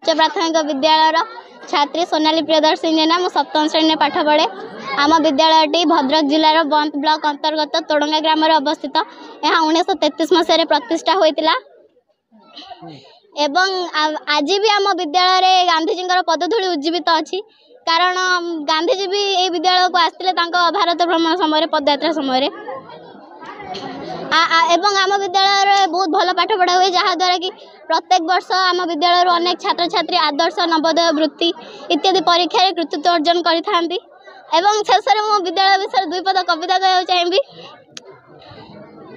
उच्च प्राथमिक विद्यालय छात्री सोनाली प्रियदर्शनी जेना मु सप्तम श्रेणी में पाठ पढ़े। आम विद्यालयटी भद्रक जिलार बंद ब्लॉक अंतर्गत तोड़ंगा ग्राम अवस्थित। यहाँ 1933 मसीह प्रतिष्ठा होता एवं आज भी आम विद्यालय गांधीजी पदधूली उज्जीवित अच्छी कारण गांधीजी भी ये विद्यालय को आसते भारत भ्रमण समय पदयात्रा समय एवं आम विद्यालय बहुत भल पाठ पढ़ा हुए जहाँद्वारा कि प्रत्येक वर्ष आम विद्यालय अनेक छात्र छात्री आदर्श नवोदय वृत्ति इत्यादि परीक्षा कृतित्व अर्जन करते। शेष में मो विद्यालय विषय दुई पद कविता कहना चाहिए।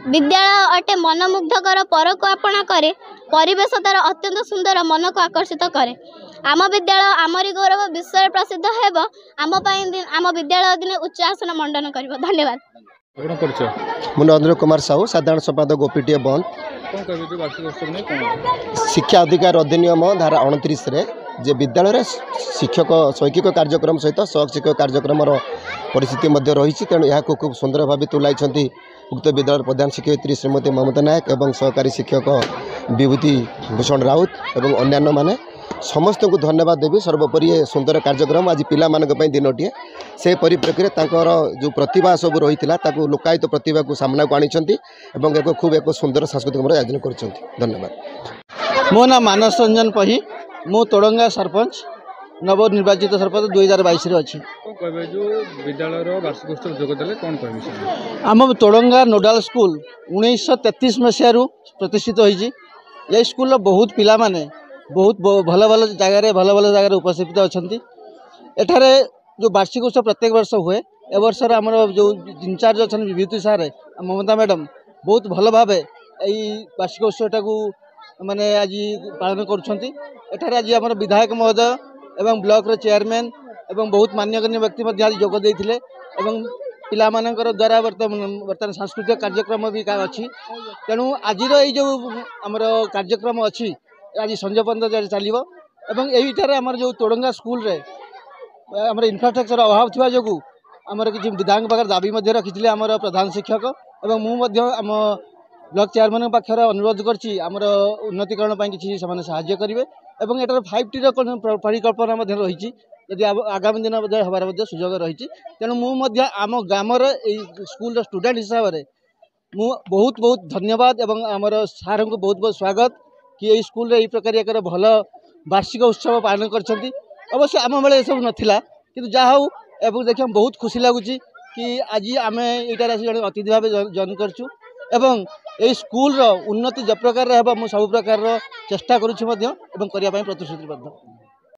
विद्यालय अटे मनमुग्धकर पर को आपणा करे परिवेश तार अत्यंत सुंदर मन को आकर्षित करे। आम विद्यालय आमरी गौरव विश्व प्रसिद्ध हेब आम विद्यालय दिने उच्च आसन मंडन कर। धन्यवाद। मु नरेंद्र कुमार साहू साधारण संपादक ओपीटीए बंद। शिक्षा अधिकार अधिनियम धारा 29 रे जे विद्यालय शिक्षक शैक्षिक कार्यक्रम सहित सहशिक्षक कार्यक्रम परिस्थिति रही तेणु यहाँ खूब सुंदर भाव तुलाई उक्त विद्यालय प्रधान शिक्षयित्री श्रीमती ममता नायक एवं सहकारी शिक्षक विभूति भूषण राउत एवं अन्यान्य माने समस्त को धन्यवाद देवी। सर्वोपरि सुंदर कार्यक्रम आज पिला दिनटीए से परिप्रेक्षी जो प्रतिभा सब रही है लोकायत प्रतिभा को सामना को आनी एक खूब एक सुंदर सांस्कृतिक आयोजन कर। धन्यवाद। मो ना मानस रंजन पही मु तोड़ंगा सरपंच नवनिर्वाचित सरपंच 2022 अच्छी आम तोड़ंगा नोडाल स्कूल 1933 मसीह प्रतिष्ठित होती। ये स्कूल बहुत पिला माने बहुत भल भल जगार उपस्थित अच्छा। एठारे जो वार्षिक उत्सव प्रत्येक वर्ष हुए ए वर्ष आमर जो इनचार्ज अच्छा विभूति सारे ममता मैडम बहुत भल भाव वार्षिक उत्सवटा को माने आज पालन कर। आज आम विधायक महोदय एवं ब्लॉक चेयरमैन एवं बहुत मान्यगण्य व्यक्ति आज जोग देते पिला मानकर द्वारा बर्तमान सांस्कृतिक कार्यक्रम भी अच्छी। तेणु आज जो आमर कार्यक्रम अच्छी आज संजय पर्यटन चलो एवं यहीठार आमर जो तोड़ंगा स्कूल रे आमर इनफ्रास्ट्रक्चर अभाव थी जो आमर किसी विधायक पाखे दाबी रखी आमर प्रधान शिक्षक एवं मुझे आम ब्लॉक चेयरमैन पाखे अनुरोध कर उन्नतिकरण किसी साहाय्य करेंगे एवं एटार 5T परिकल्पना रही जदि आगामी दिन हबार सुजोग रही। तेणु मुझे आम ग्रामर स्कूल स्टूडेंट हिसाब से मु बहुत बहुत धन्यवाद एवं आमर सार को बहुत बहुत स्वागत कि यही स्कूल रे प्रकार एक भल वार्षिक उत्सव पालन कर। अवश्य आम बेले सब नाला कि जहाँ हूँ एवं देखिए बहुत खुशी लगुच कि आज आम यहाँ जड़े अतिथि भाव जॉइन करछु एवं यही स्कूल उन्नति जो प्रकार सब प्रकार चेष्टा करुँच प्रतिश्रुतिबद्ध।